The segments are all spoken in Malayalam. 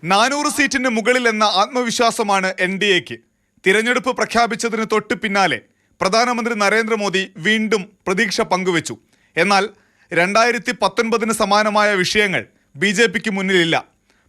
400 സീറ്റിന് മുകളിൽ എന്ന ആത്മവിശ്വാസമാണ് NDAക്ക്. തിരഞ്ഞെടുപ്പ് പ്രഖ്യാപിച്ചതിന് തൊട്ട് പിന്നാലെ പ്രധാനമന്ത്രി നരേന്ദ്രമോദി വീണ്ടും പ്രതീക്ഷ പങ്കുവച്ചു. എന്നാൽ 2019 സമാനമായ വിഷയങ്ങൾ BJPക്ക് മുന്നിലില്ല.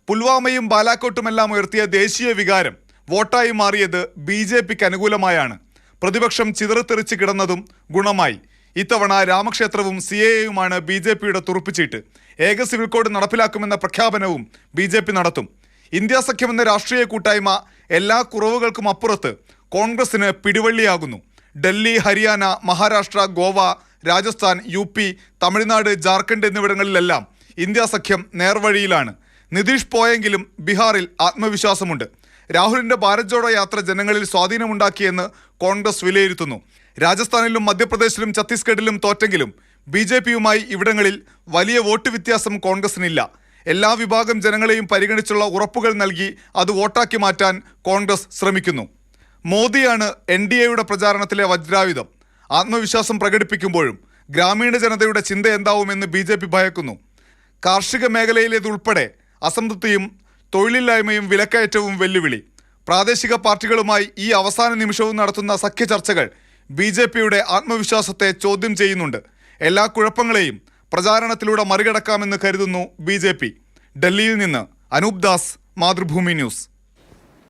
പുൽവാമയും ബാലാക്കോട്ടുമെല്ലാം ഉയർത്തിയ ദേശീയ വികാരം വോട്ടായി മാറിയത് BJPക്ക് അനുകൂലമായാണ്. പ്രതിപക്ഷം ചിതറിത്തെറിച്ച് കിടന്നതും ഗുണമായി. ഇത്തവണ രാമക്ഷേത്രവും CAAയുമാണ് BJPയുടെ തുറുപ്പിച്ചീട്ട്. ഏക സിവിൽ കോഡ് നടപ്പിലാക്കുമെന്ന പ്രഖ്യാപനവും BJP നടത്തും. ഇന്ത്യ സഖ്യമെന്ന രാഷ്ട്രീയ കൂട്ടായ്മ എല്ലാ കുറവുകൾക്കും അപ്പുറത്ത് കോൺഗ്രസിന് പിടിവള്ളിയാകുന്നു. ഡൽഹി, ഹരിയാന, മഹാരാഷ്ട്ര, ഗോവ, രാജസ്ഥാൻ, UP, തമിഴ്നാട്, ജാർഖണ്ഡ് എന്നിവിടങ്ങളിലെല്ലാം ഇന്ത്യ സഖ്യം നേർവഴിയിലാണ്. നിതീഷ് പോയെങ്കിലും ബീഹാറിൽ ആത്മവിശ്വാസമുണ്ട്. രാഹുലിന്റെ ഭാരത് ജോഡോ യാത്ര ജനങ്ങളിൽ സ്വാധീനമുണ്ടാക്കിയെന്ന് കോൺഗ്രസ് വിലയിരുത്തുന്നു. രാജസ്ഥാനിലും മധ്യപ്രദേശിലും ഛത്തീസ്ഗഡിലും തോറ്റെങ്കിലും BJPയുമായി ഇവിടങ്ങളിൽ വലിയ വോട്ട് വ്യത്യാസം കോൺഗ്രസിനില്ല. എല്ലാ വിഭാഗം ജനങ്ങളെയും പരിഗണിച്ചുള്ള ഉറപ്പുകൾ നൽകി അത് വോട്ടാക്കി മാറ്റാൻ കോൺഗ്രസ് ശ്രമിക്കുന്നു. മോദിയാണ് NDAയുടെ പ്രചാരണത്തിലെ വജ്രായുധം. ആത്മവിശ്വാസം പ്രകടിപ്പിക്കുമ്പോഴും ഗ്രാമീണ ജനതയുടെ ചിന്ത എന്താവുമെന്ന് BJP ഭയക്കുന്നു. കാർഷിക മേഖലയിലേതുൾപ്പെടെ അസംതൃപ്തിയും തൊഴിലില്ലായ്മയും വിലക്കയറ്റവും വെല്ലുവിളി. പ്രാദേശിക പാർട്ടികളുമായി ഈ അവസാന നിമിഷവും നടത്തുന്ന സഖ്യ ചർച്ചകൾ BJPയുടെ ആത്മവിശ്വാസത്തെ ചോദ്യം ചെയ്യുന്നുണ്ട്. എല്ലാ കുഴപ്പങ്ങളെയും പ്രചാരണത്തിലൂടെ മറികടക്കാമെന്ന് കരുതുന്നു BJP. ഡൽഹിയിൽ നിന്ന് അനൂപ് ദാസ്, മാതൃഭൂമി ന്യൂസ്.